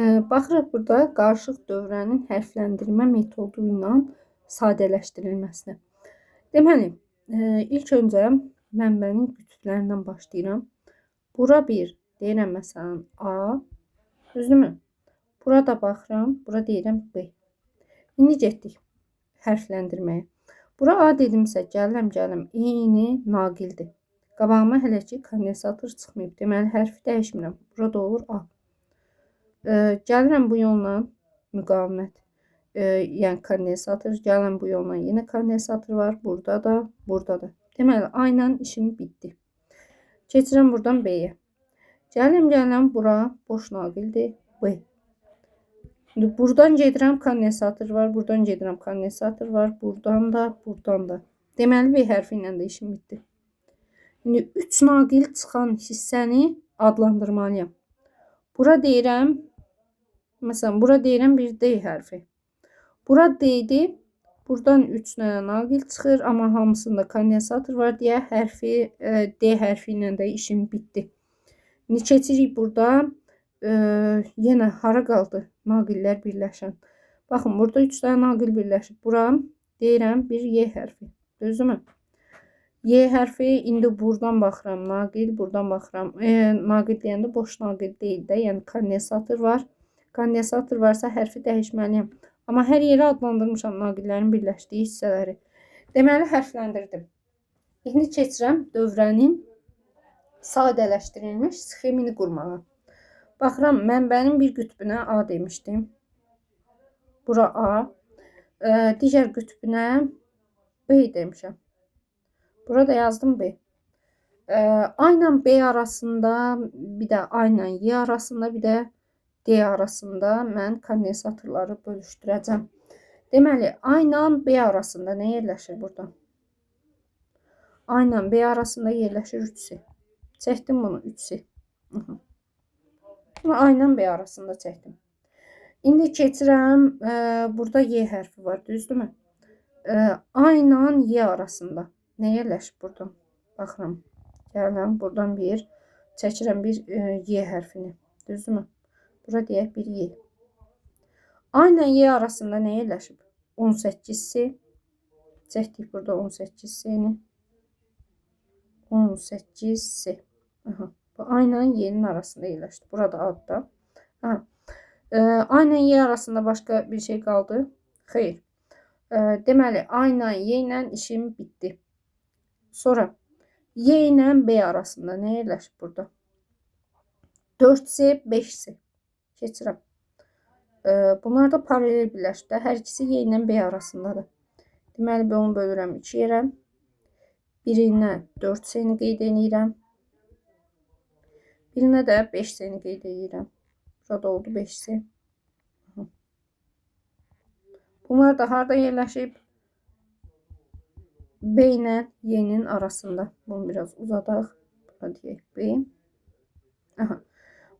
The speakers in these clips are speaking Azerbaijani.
Baxırıq burada qarışıq dövrənin hərfləndirmə metodu ilə sadələşdirilməsinə. Deməli, ilk öncə mənbənin qütblərindən başlayıram. Bura 1 deyirəm məsələn A, düzdürmü? Burada baxıram, bura deyirəm B. İndi getdik hərfləndirməyə. Bura A dedimsə, gəlirəm, eyni naqildir. Qabağıma hələ ki kondensator çıxmayıb. Deməli, hərfi dəyişmirəm. Burada olur A. Gəlirəm bu yolla müqavimət, yəni kondensator. Gəlirəm bu yolla yenə kondensator var. Burada da, burada da. Deməli, A ilə işim bitdi. Keçirəm buradan B-yə. Gəlirəm, bura boş naqildir. B. Şimdi buradan gedirəm, kondensator var. Buradan gedirəm, kondensator var. Buradan da, buradan da. Deməli, B hərfi ilə də işim bitdi. Şimdi 3 naqil çıxan hissəni adlandırmalıyam. Bura deyirəm, məsələn, bura deyirəm bir D hərfi. Bura D-dir. Buradan 3 dənə naqil çıxır, amma hamısında kondensator var deyə D hərfi ilə də işim bitdi. İndi keçirik burada. Yenə hara qaldı naqillər birləşən? Baxın, burada 3 dənə naqil birləşib. Bura deyirəm bir Y hərfi. Düzdürmü? Y hərfi, indi buradan baxıram naqil, buradan baxıram. Naqil deyəndə boş naqil deyil də, yəni kondensator var. Kondensator varsa hərfi dəyişməliyəm. Amma hər yerə adlandırmışam naqillərin birləşdiyi hissələri. Deməli, hərfləndirdim. İndi keçirəm dövrənin sadələşdirilmiş sxemini qurmağa. Baxıram, mənbənin bir qütbünə A demişdim. Bura A. Digər qütbünə B demişəm. Burada yazdım B. A ilə B arasında, bir də A ilə Y arasında, bir də D arasında mən kondensatorları bölüşdürəcəm. Deməli, A ilə B arasında nə yerləşir burada? A ilə B arasında yerləşir 3-si. Çəkdim bunu 3-si. Bunu A ilə B arasında çəkdim. İndi keçirəm, burada Y hərfi var, düzdürmü? A ilə Y arasında nə yerləşir burada? Baxıram, gəlirəm, buradan bir çəkirəm bir Y hərfini, düzdürmü? Bura deyək bir Y. A ilə Y arasında nə yerləşib? 18-si. Çəkdik burada 18-sini. 18-si. Bu A ilə Y-nin arasında yerləşdi. Burada adda. A ilə Y arasında başqa bir şey qaldı? Xeyr. Deməli, A ilə Y ilə işim bitdi. Sonra Y ilə B arasında nə yerləşib burada? 4-si, 5-si. Keçirəm. Bunlar da paralel birləşdi. Hər ikisi Y ilə B arasındadır. Deməli, ben onu bölürəm 2 yerə. Birinə 4 seni qeyd edirəm. Birinə də 5 seni qeyd edirəm. Burada oldu 5-si. Bunlar da harda yerləşib? B ilə Y-nin arasında. Bunu biraz uzadaq. Burada deyək B.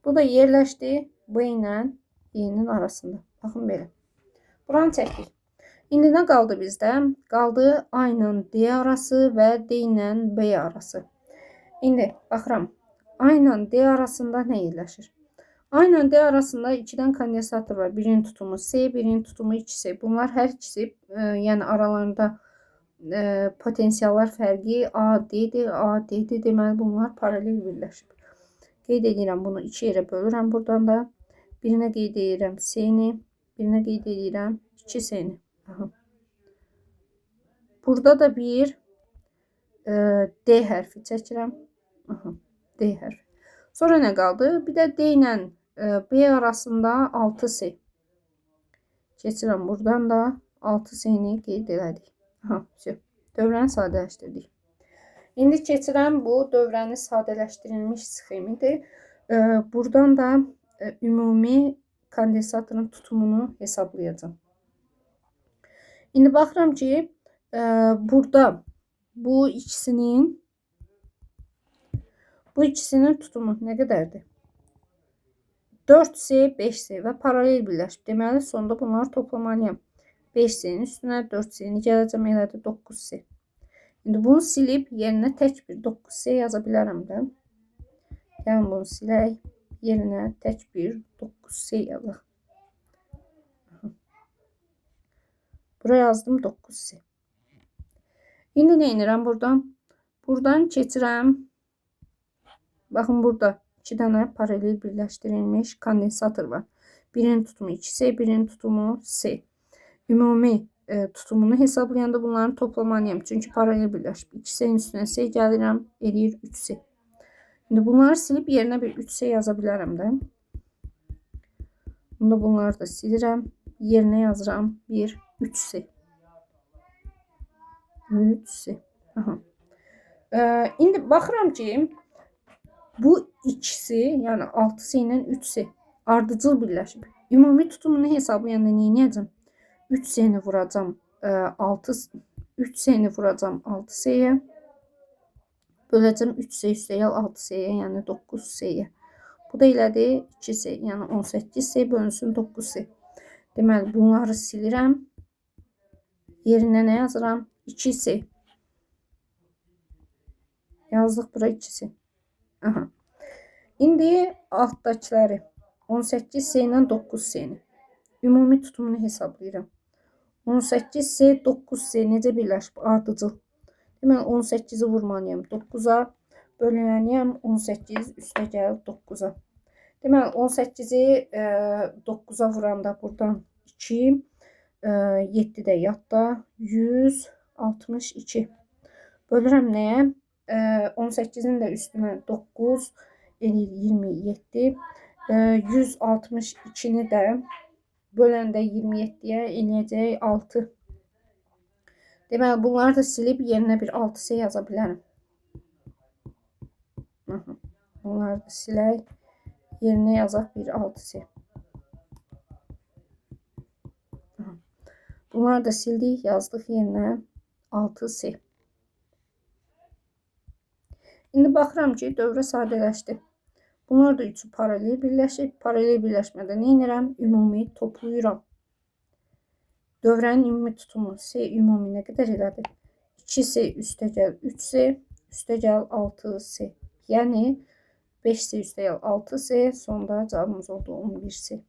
Bu da yerləşdi B ilə Y-nin arasında. Baxın belə. Buranı çəkdik. İndi nə qaldı bizdə? Qaldı A ilə D arası və D ilə B arası. İndi baxıram. A ilə D arasında nə yerləşir? A ilə D arasında 2-dən kondensator var. Birinin tutumu C, birinin tutumu 2C. Bunlar hər ikisi, yəni aralarında potensiallar fərqi AD'dir, AD'dir. Deməli, bunlar paralel birləşib. Qeyd edirəm, bunu 2 yerə bölürəm buradan da. Birinə qeyd edirəm C-ni, birinə qeyd edirəm 2C-ni. Burada da bir D hərfi çəkirəm. D hərfi. Sonra nə qaldı? Bir də D ilə B arasında 6C. Keçirəm buradan da 6C-ni qeyd elədik. Dövrəni sadələşdirdik. İndi keçirəm bu dövrəni sadələşdirilmiş sxemidir. Buradan da ümumi kondensatorun tutumunu hesablayacağım. İndi baxıram ki, burada bu ikisinin tutumu nə qədərdir? 4C, 5C və paralel birləşib. Deməli, sonda bunları toplamalıyam. 5C'nin üstünə 4C'ni gələcəm, elədi 9C. İndi bunu silib yerinə tək bir 9C yaza bilərəm də. Gəlin bunu silək. Yerinə tək bir 9S yazaq. Bura yazdım 9S. İndi nə edirəm buradan? Buradan keçirəm. Baxın burada 2 dənə paralel birləşdirilmiş kondensator var. Birinin tutumu 2S, birinin tutumu S. Ümumi tutumunu hesablayanda bunların toplamalıyım. Çünki paralel birləşib. 2S'nin üstünə S gəlirəm, eləyir 3S. Şimdi bunları silip yerine bir 3S yaza bilərəm də. Bunda bunları da silirəm. Yerine yazıram bir 3S. 3S. Aha. İndi baxıram ki bu ikisi, yəni 6S ilə 3S ardıcıl birləşib. Ümumi tutumunu hesablayanda nə edəcəm? 3S'ni vuracam 3S'ni vuracam 6S'yə. Böləcəm 3S üstəgəl 6S'yə, yəni 9S'yə. Bu da elədir 2S, yəni 18S bölünsün 9S. Deməli bunları silirəm. Yerinə nə yazıram? 2S. Yazdıq bura 2S. Aha. İndi altdakiləri 18S ilə 9S'ni ümumi tutumunu hesablayıram. 18S 9S necə birləşib? Ardıcıl. Deməli 18'i vurmalıyam 9'a, bölünəliyəm 18 üstəgəl 9'a. Deməli 18'i 9'a vuranda buradan 2, 7 də yadda 162. Bölürəm nəyə? 18'in də üstünə 9 eləyir 27. 162'ni də böləndə 27'yə eləyəcək 6. Deməli bunları da silip yerine bir 6S yaza bilərəm. Bunları da silək. Yerine yazaq bir 6S. Bunları da sildik, yazdıq yerinə 6S. İndi baxıram ki, dövrə sadələşdi. Bunlar da üçü paralel birləşib. Paralel birləşmədə nə edirəm? Ümumi toplayıram. Dövrənin ümumi tutumu S ümumi nə qədər elədi? 2S üstəgəl 3S üstəgəl 6S. Yəni 5S üstəgəl 6S, sonda cavabımız oldu 11S.